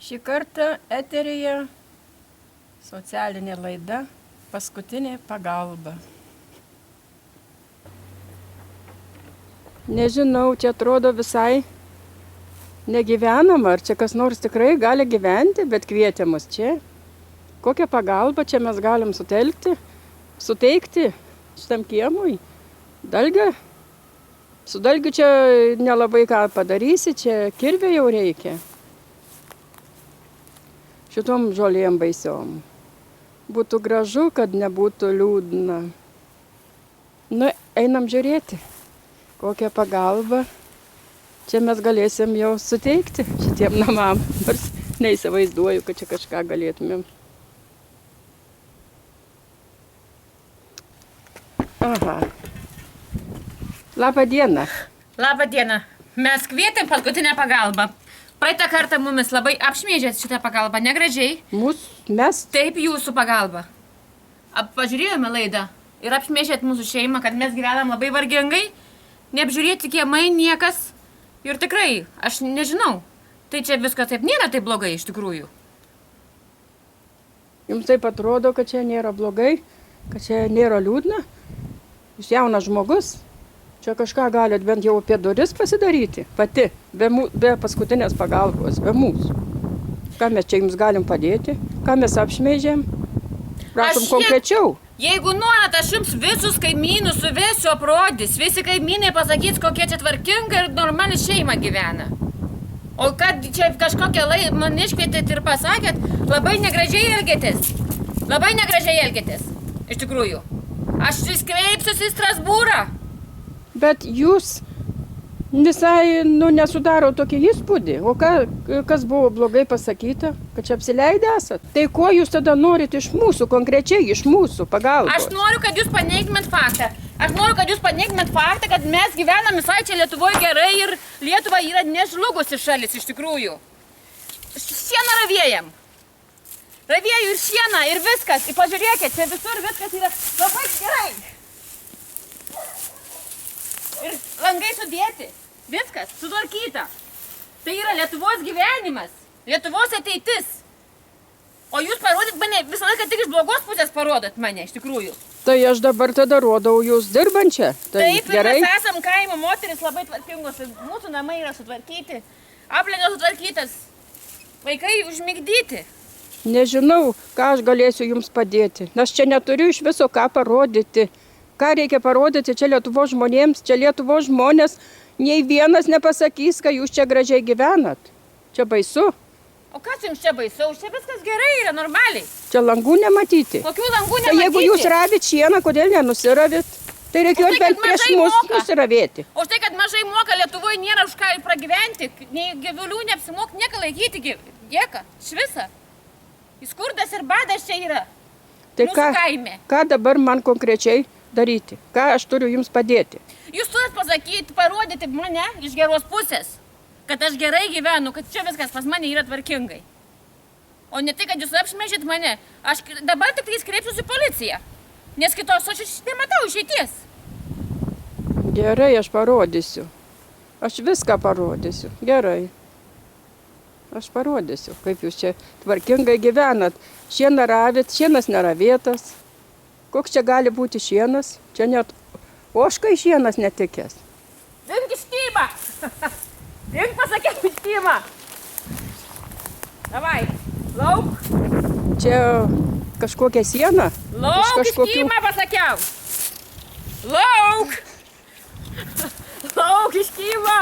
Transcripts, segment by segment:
Šį kartą eteryje socialinė laida Paskutinė pagalba. Nežinau, čia atrodo visai negyvenama, ar čia kas nors tikrai gali gyventi, bet kvietė mus čia. Kokią pagalbą čia mes galim suteikti šitam kiemui? Dalgio? Su dalgiu čia nelabai ką padarysi, čia kirvė jau reikia. Šitom žolėm baisiom. Būtų gražu, kad nebūtų liūdna. Nu, einam žiūrėti, kokią pagalbą čia mes galėsim jau suteikti šitiem namam. Nors neįsivaizduoju, kad čia kažką galėtumėm. Aha. Labą dieną. Labą dieną. Mes kvietėm paskutinę pagalbą. Praeitą kartą mumis labai apšmeižėt šitą pagalbą, negražiai. Mes? Taip, jūsų pagalba. Pažiūrėjome laidą ir apšmeižėt mūsų šeimą, kad mes gyvenam labai vargingai, neapžiūrėti kiemai niekas. Ir tikrai, aš nežinau, tai čia viskas taip nėra taip blogai iš tikrųjų. Jums taip atrodo, kad čia nėra blogai, kad čia nėra liūdna? Jūs jaunas žmogus? Čia kažką galit bent jau apie duris pasidaryti, pati, be paskutinės pagalbos, be mūsų. Ką mes čia jums galim padėti, ką mes apšmeižėm? Prašom konkrečiau. Jeigu norit, aš jums visus kaimynus suvesiu aprodys, visi kaimynai pasakys, kokie čia tvarkinga ir normali šeima gyvena. O kad čia kažkokią man iškvietėt ir pasakėt, labai negražiai elgėtės. Labai negražiai elgėtės, iš tikrųjų. Aš kreipsiuosi į Strasbūrą. Bet jūs visai, nesudaro tokį įspūdį. O kas buvo blogai pasakyta, kad čia apsileidę esat? Tai ko jūs tada norit iš mūsų, konkrečiai iš mūsų pagalbos? Aš noriu, kad jūs paneigtumėt faktą. Aš noriu, kad jūs paneigtumėt faktą, kad mes gyvenam visai čia Lietuvoje gerai ir Lietuva yra nežlugusi šalis iš tikrųjų. Sieną ravėjam. Ravėjau ir sieną ir viskas. Ir pažiūrėkit, čia visur viskas yra labai gerai. Ir langai sudėti. Viskas, sutvarkyta. Tai yra Lietuvos gyvenimas. Lietuvos ateitis. O jūs parodėt mane, visą laiką tik iš blogos pusės parodot mane, iš tikrųjų. Tai aš dabar tada rodau jūs dirbančią. Taip, gerai. Ir mes esam kaimo moteris labai tvarkingos. Mūsų namai yra sutvarkyti. Aplinka sutvarkytas. Vaikai užmigdyti. Nežinau, ką aš galėsiu jums padėti. Aš čia neturiu iš viso ką parodyti. Ką reikia parodyti čia Lietuvos žmonėms, čia Lietuvos žmonės, nei vienas nepasakys, kad jūs čia gražiai gyvenat. Čia baisu. O kas jums čia baisu? Čia viskas gerai yra, normaliai. Čia langų nematyti. Kokių langų nematyti? Tai jeigu jūs ravit šieną, kodėl nenusiravit? Tai reikėjo bent prieš mus nusiravėti. O štai, kad mažai moka, Lietuvoje nėra už ką pragyventi, nei gyvulių neapsimok, nieko laikyti, nieko, švisa. Skurdas ir badas čia yra. Tai mūsų kaime. Ką dabar man konkrečiai daryti? Ką aš turiu jums padėti? Jūs turit pasakyti, parodyti mane iš geros pusės, kad aš gerai gyvenu, kad čia viskas pas mane yra tvarkingai. O ne tai, kad jūs apšmeižėt mane. Aš dabar tik kreipsiuosi į policiją, nes kitos aš nematau išeities. Gerai, aš parodysiu. Aš viską parodysiu. Gerai. Aš parodysiu, kaip jūs čia tvarkingai gyvenat. Šieną ravit, šienas neravėtas. Koks čia gali būti šienas? Čia net ožkai šienas netikės. Dink ištimą! Dink pasakėt ištimą! Davai, lauk! Čia kažkokia siena? Lauk ištimą pasakiau! Lauk! Lauk ištimą!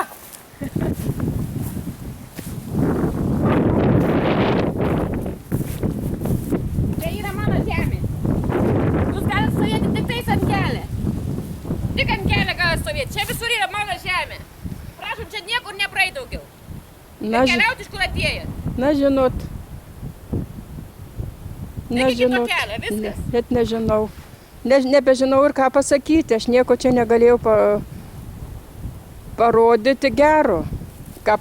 Tai yra mano žemė. Jūs galite stovėti tik tais ant kelio. Tik ant kelio galite stovėti. Čia visur yra mano žemė. Prašom, čia niekur nepraeit daugiau. Keliauti iš kur atėjot. Na, žinot. Kito kelio, viskas. Net nežinau. Nebežinau ir ką pasakyti. Aš nieko čia negalėjau parodyti gero. Ką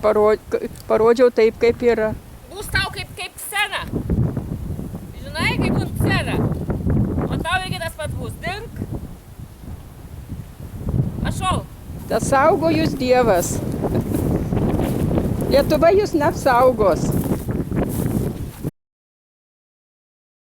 parodžiau taip, kaip yra. Bus tau kaip scena. Žinai, kaip bus scena. O tau irgi tas pats bus. Dink. Ašau. Tas saugo jūs Dievas. Lietuva jūs neapsaugos.